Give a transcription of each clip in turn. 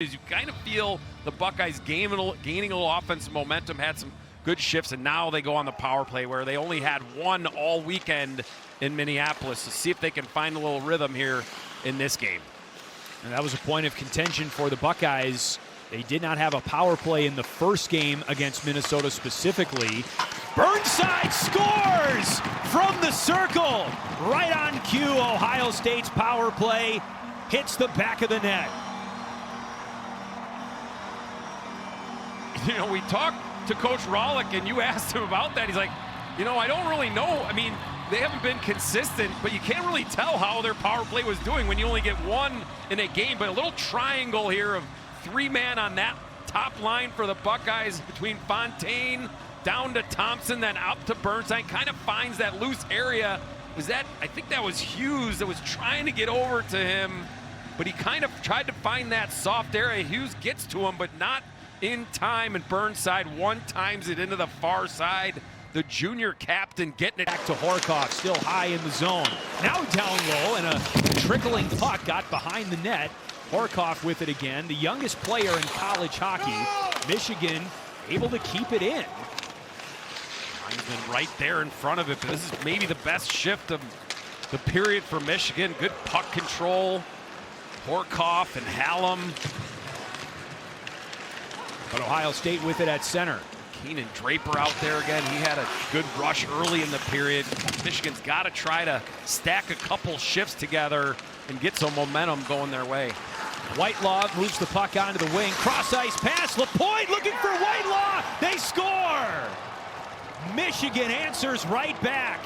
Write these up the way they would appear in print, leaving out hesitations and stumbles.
You kind of feel the Buckeyes gaining a little offensive momentum, had some good shifts, and now they go on the power play where they only had one all weekend in Minneapolis. So see if they can find a little rhythm here in this game. And that was a point of contention for the Buckeyes. They did not have a power play in the first game against Minnesota specifically. Burnside scores from the circle. Right on cue, Ohio State's power play hits the back of the net. You know, we talked to Coach Rawlik, and you asked him about that. He's like, you know, I don't really know. I mean, they haven't been consistent, but you can't really tell how their power play was doing when you only get one in a game. But a little triangle here of three-man on that top line for the Buckeyes between Fontaine down to Thompson, then up to Burnside. Kind of finds that loose area. I think that was Hughes that was trying to get over to him, but he kind of tried to find that soft area. Hughes gets to him, but not in time, and Burnside one-times it into the far side. The junior captain getting it back to Horkoff, still high in the zone. Now down low, and a trickling puck got behind the net. Horkoff with it again. The youngest player in college hockey. Michigan able to keep it in. He's right there in front of it, but this is maybe the best shift of the period for Michigan. Good puck control. Horkoff and Hallam. But Ohio State with it at center. Keenan Draper out there again. He had a good rush early in the period. Michigan's got to try to stack a couple shifts together and get some momentum going their way. Whitelaw moves the puck onto the wing. Cross-ice pass. Lapointe looking for Whitelaw. They score! Michigan answers right back.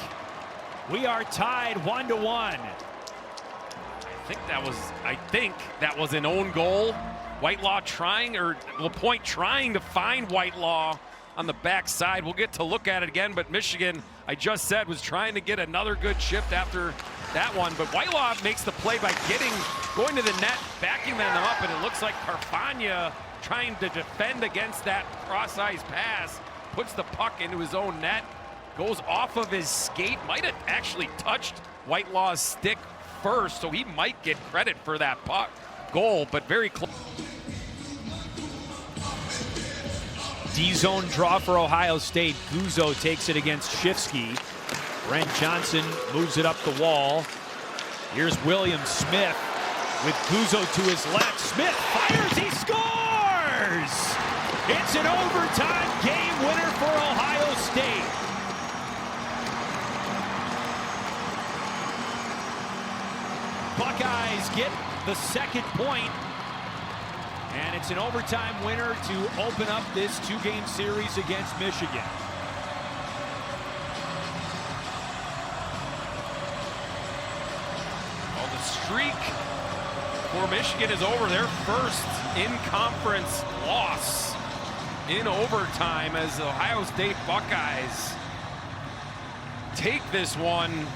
We are tied 1-1. I think that was an own goal. Whitelaw trying, or Lapointe trying to find Whitelaw on the backside. We'll get to look at it again, but Michigan, I just said, was trying to get another good shift after that one. But Whitelaw makes the play by going to the net, backing them up, and it looks like Carfagna trying to defend against that cross-ice pass, puts the puck into his own net, goes off of his skate, might have actually touched Whitelaw's stick first, so he might get credit for that puck goal, but very close. D-zone draw for Ohio State. Guzzo takes it against Shifsky. Brent Johnson moves it up the wall. Here's William Smith with Guzzo to his left. Smith fires, he scores! It's an overtime game winner for Ohio State. Buckeyes get the second point, and it's an overtime winner to open up this two-game series against Michigan. Well, the streak for Michigan is over. Their first in-conference loss in overtime as the Ohio State Buckeyes take this one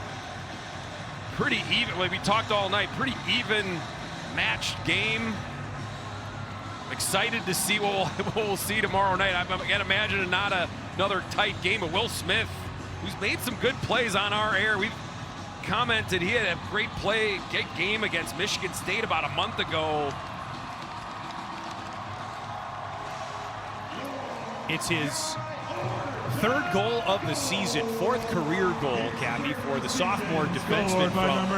pretty even. Like we talked all night, pretty even matched game. Excited to see what we'll see tomorrow night. I can't imagine another tight game. But Will Smith, who's made some good plays on our air, we've commented he had a great game against Michigan State about a month ago. It's his third goal of the season, fourth career goal, Cappy, for the sophomore defenseman from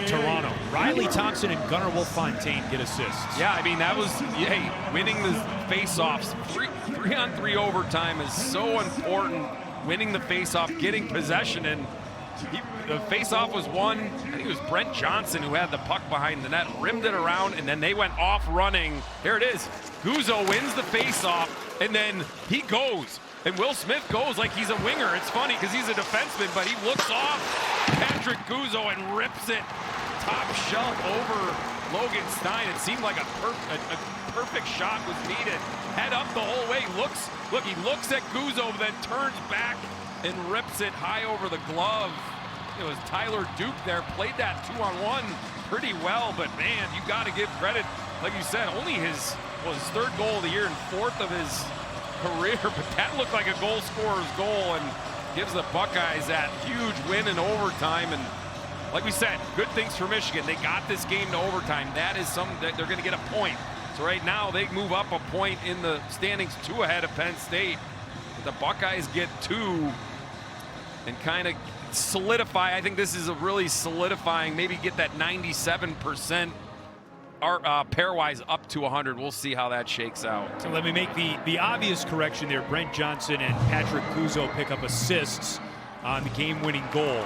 Toronto. Riley Thompson and Gunnar Wolf-Fontaine get assists. Yeah, I mean, that was, winning the face-offs. 3-on-3 overtime is so important. Winning the face-off, getting possession, and the face-off was won. I think it was Brent Johnson who had the puck behind the net, rimmed it around, and then they went off running. There it is. Guzzo wins the face-off, and then he goes. And Will Smith goes like he's a winger. It's funny because he's a defenseman, but he looks off Patrick Guzzo and rips it top shelf over Logan Stein. It seemed like a perfect shot was needed. Head up the whole way. He looks at Guzzo, then turns back and rips it high over the glove. It was Tyler Duke there, played that 2-on-1 pretty well, but man, you got to give credit. Like you said, only his third goal of the year and fourth of his career, but that looked like a goal scorer's goal and gives the Buckeyes that huge win in overtime. And like we said, good things for Michigan. They got this game to overtime. That is something that they're going to get a point So right now they move up a point in the standings, 2 ahead of Penn State. But the Buckeyes get 2 and kind of solidify. I think this is a really solidifying, maybe get that 97% pairwise up to 100. We'll see how that shakes out. So let me make the obvious correction there. Brent Johnson and Patrick Guzzo pick up assists on the game-winning goal.